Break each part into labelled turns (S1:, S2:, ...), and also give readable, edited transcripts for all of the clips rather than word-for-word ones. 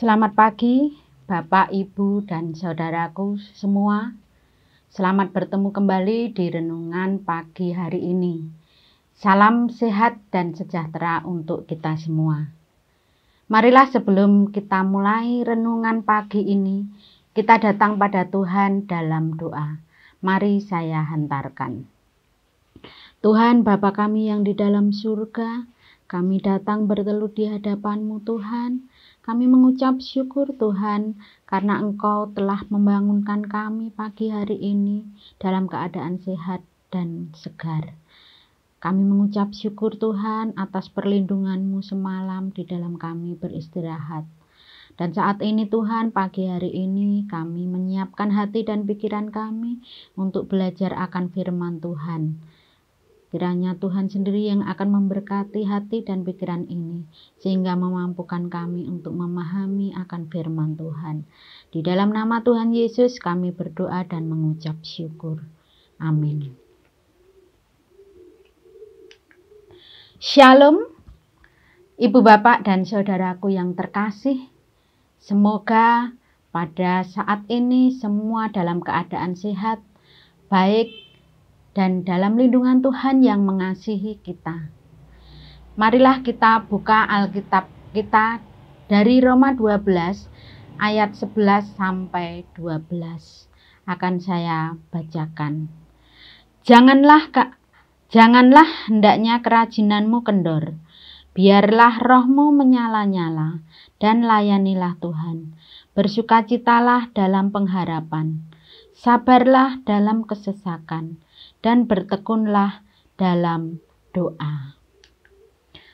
S1: Selamat pagi, Bapak, Ibu, dan saudaraku semua. Selamat bertemu kembali di renungan pagi hari ini. Salam sehat dan sejahtera untuk kita semua. Marilah sebelum kita mulai renungan pagi ini, kita datang pada Tuhan dalam doa. Mari saya hantarkan. Tuhan Bapa kami yang di dalam surga, kami datang bertelut di hadapan-Mu Tuhan. Kami mengucap syukur Tuhan karena Engkau telah membangunkan kami pagi hari ini dalam keadaan sehat dan segar. Kami mengucap syukur Tuhan atas perlindungan-Mu semalam di dalam kami beristirahat. Dan saat ini Tuhan, pagi hari ini kami menyiapkan hati dan pikiran kami untuk belajar akan firman Tuhan. Kiranya Tuhan sendiri yang akan memberkati hati dan pikiran ini, sehingga memampukan kami untuk memahami akan firman Tuhan. Di dalam nama Tuhan Yesus kami berdoa dan mengucap syukur. Amin. Shalom, Ibu Bapak dan Saudaraku yang terkasih. Semoga pada saat ini semua dalam keadaan sehat, baik, dan dalam lindungan Tuhan yang mengasihi kita. Marilah kita buka Alkitab kita dari Roma 12 ayat 11 sampai 12. Akan saya bacakan. Janganlah hendaknya kerajinanmu kendor. Biarlah rohmu menyala-nyala dan layanilah Tuhan. Bersukacitalah dalam pengharapan. Sabarlah dalam kesesakan. Dan bertekunlah dalam doa.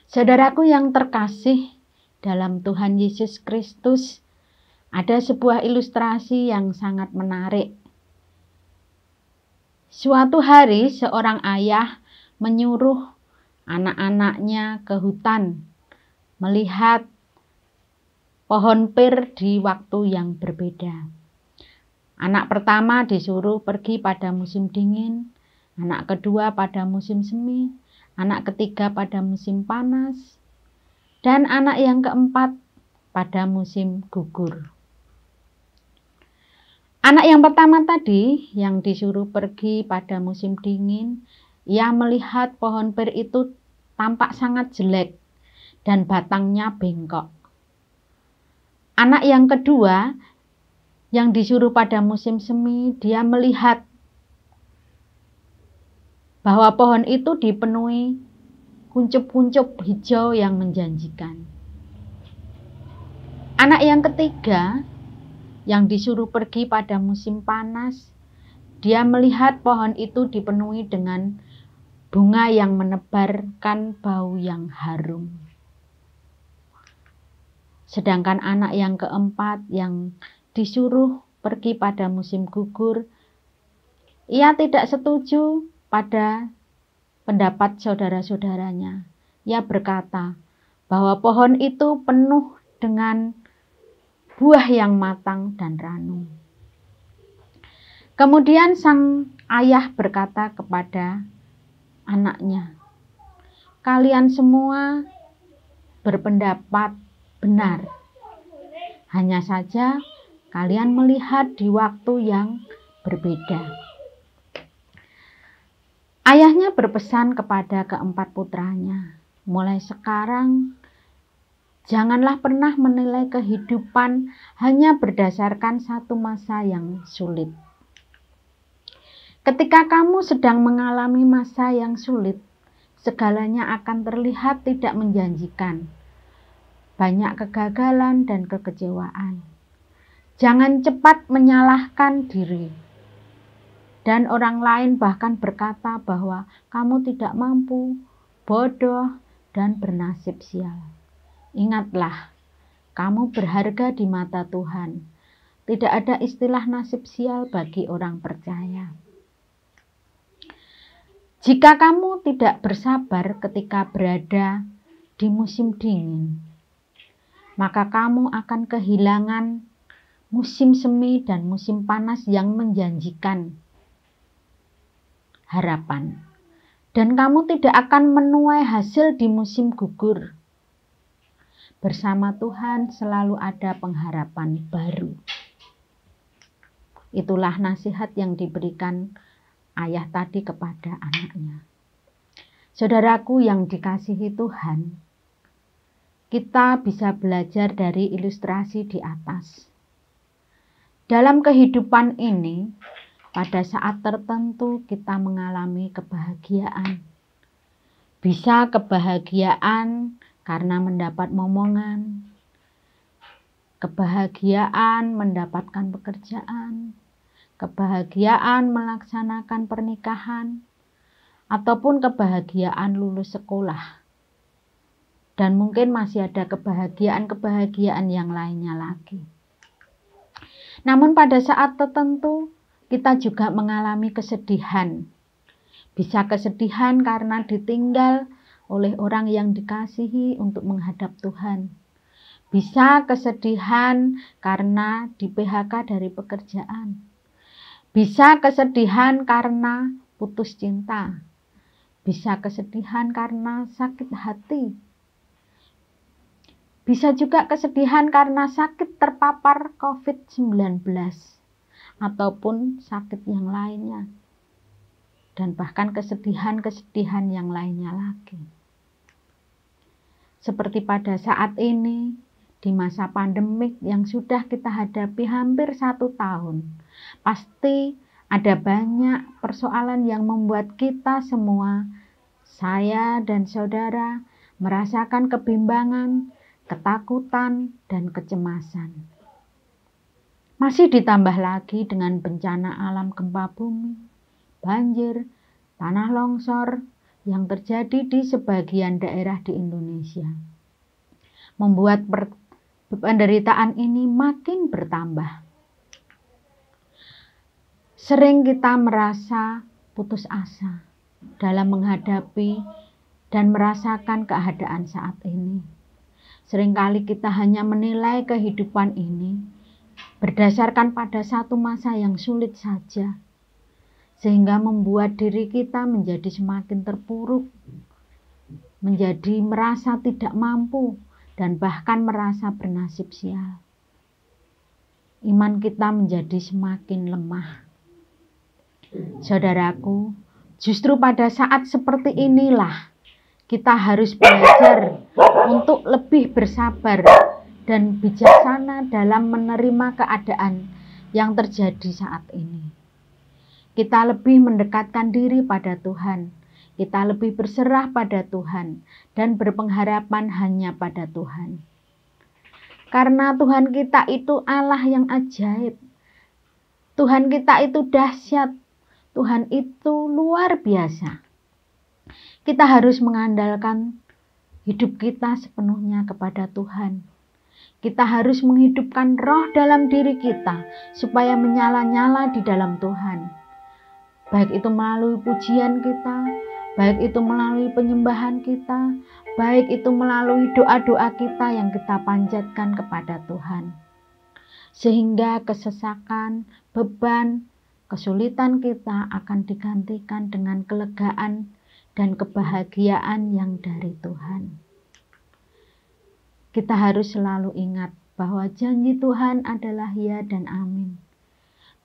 S1: Saudaraku yang terkasih dalam Tuhan Yesus Kristus, ada sebuah ilustrasi yang sangat menarik. Suatu hari seorang ayah menyuruh anak-anaknya ke hutan melihat pohon pir di waktu yang berbeda. Anak pertama disuruh pergi pada musim dingin, anak kedua pada musim semi, anak ketiga pada musim panas, dan anak yang keempat pada musim gugur. Anak yang pertama tadi yang disuruh pergi pada musim dingin, ia melihat pohon pir itu tampak sangat jelek dan batangnya bengkok. Anak yang kedua yang disuruh pada musim semi, dia melihat bahwa pohon itu dipenuhi kuncup-kuncup hijau yang menjanjikan. Anak yang ketiga yang disuruh pergi pada musim panas, dia melihat pohon itu dipenuhi dengan bunga yang menebarkan bau yang harum. Sedangkan anak yang keempat yang disuruh pergi pada musim gugur, ia tidak setuju pada pendapat saudara-saudaranya. Ia berkata bahwa pohon itu penuh dengan buah yang matang dan ranum. Kemudian sang ayah berkata kepada anaknya, "Kalian semua berpendapat benar. Hanya saja kalian melihat di waktu yang berbeda." Ayahnya berpesan kepada keempat putranya, mulai sekarang janganlah pernah menilai kehidupan hanya berdasarkan satu masa yang sulit. Ketika kamu sedang mengalami masa yang sulit, segalanya akan terlihat tidak menjanjikan. Banyak kegagalan dan kekecewaan. Jangan cepat menyalahkan diri. Dan orang lain bahkan berkata bahwa kamu tidak mampu, bodoh, dan bernasib sial. Ingatlah, kamu berharga di mata Tuhan. Tidak ada istilah nasib sial bagi orang percaya. Jika kamu tidak bersabar ketika berada di musim dingin, maka kamu akan kehilangan musim semi dan musim panas yang menjanjikan harapan. Dan kamu tidak akan menuai hasil di musim gugur. Bersama Tuhan selalu ada pengharapan baru. Itulah nasihat yang diberikan ayah tadi kepada anaknya. Saudaraku yang dikasihi Tuhan, kita bisa belajar dari ilustrasi di atas. Dalam kehidupan ini, pada saat tertentu kita mengalami kebahagiaan. Bisa kebahagiaan karena mendapat momongan, kebahagiaan mendapatkan pekerjaan, kebahagiaan melaksanakan pernikahan, ataupun kebahagiaan lulus sekolah. Dan mungkin masih ada kebahagiaan yang lainnya lagi. Namun pada saat tertentu kita juga mengalami kesedihan. Bisa kesedihan karena ditinggal oleh orang yang dikasihi untuk menghadap Tuhan. Bisa kesedihan karena di PHK dari pekerjaan. Bisa kesedihan karena putus cinta. Bisa kesedihan karena sakit hati. Bisa juga kesedihan karena sakit terpapar COVID-19 ataupun sakit yang lainnya. Dan bahkan kesedihan-kesedihan yang lainnya lagi. Seperti pada saat ini, di masa pandemik yang sudah kita hadapi hampir 1 tahun, pasti ada banyak persoalan yang membuat kita semua, saya dan saudara, merasakan kebimbangan, ketakutan, dan kecemasan. Masih ditambah lagi dengan bencana alam gempa bumi, banjir, tanah longsor, yang terjadi di sebagian daerah di Indonesia. Membuat penderitaan ini makin bertambah. Sering kita merasa putus asa dalam menghadapi dan merasakan keadaan saat ini. Seringkali kita hanya menilai kehidupan ini berdasarkan pada satu masa yang sulit saja, sehingga membuat diri kita menjadi semakin terpuruk, menjadi merasa tidak mampu, dan bahkan merasa bernasib sial. Iman kita menjadi semakin lemah. Saudaraku, justru pada saat seperti inilah kita harus belajar untuk lebih bersabar dan bijaksana dalam menerima keadaan yang terjadi saat ini. Kita lebih mendekatkan diri pada Tuhan. Kita lebih berserah pada Tuhan dan berpengharapan hanya pada Tuhan. Karena Tuhan kita itu Allah yang ajaib. Tuhan kita itu dahsyat. Tuhan itu luar biasa. Kita harus mengandalkan hidup kita sepenuhnya kepada Tuhan. Kita harus menghidupkan roh dalam diri kita supaya menyala-nyala di dalam Tuhan. Baik itu melalui pujian kita, baik itu melalui penyembahan kita, baik itu melalui doa-doa kita yang kita panjatkan kepada Tuhan. Sehingga kesesakan, beban, kesulitan kita akan digantikan dengan kelegaan dan kebahagiaan yang dari Tuhan. Kita harus selalu ingat bahwa janji Tuhan adalah ya dan amin.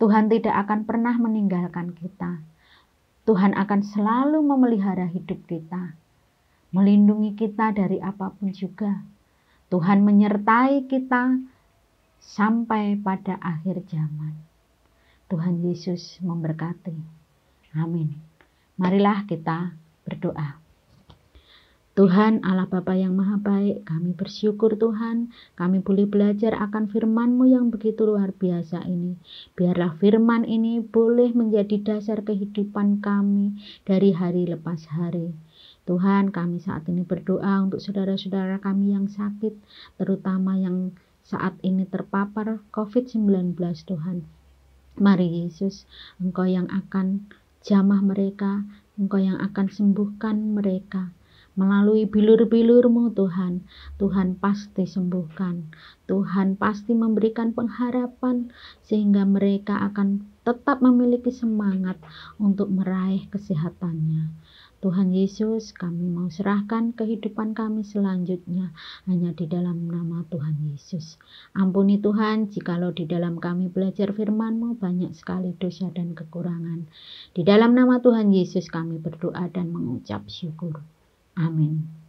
S1: Tuhan tidak akan pernah meninggalkan kita. Tuhan akan selalu memelihara hidup kita, melindungi kita dari apapun juga. Tuhan menyertai kita sampai pada akhir zaman. Tuhan Yesus memberkati. Amin. Marilah kita berdoa. Tuhan Allah Bapa yang Maha Baik, kami bersyukur Tuhan, kami boleh belajar akan firman-Mu yang begitu luar biasa ini. Biarlah firman ini boleh menjadi dasar kehidupan kami dari hari lepas hari. Tuhan, kami saat ini berdoa untuk saudara-saudara kami yang sakit, terutama yang saat ini terpapar COVID-19 Tuhan. Mari Yesus, Engkau yang akan jamah mereka, Engkau yang akan sembuhkan mereka. Melalui bilur-bilur-Mu Tuhan, Tuhan pasti sembuhkan. Tuhan pasti memberikan pengharapan sehingga mereka akan tetap memiliki semangat untuk meraih kesehatannya. Tuhan Yesus, kami mau serahkan kehidupan kami selanjutnya hanya di dalam nama Tuhan Yesus. Ampuni Tuhan, jikalau di dalam kami belajar firman-Mu banyak sekali dosa dan kekurangan. Di dalam nama Tuhan Yesus kami berdoa dan mengucap syukur. Amin.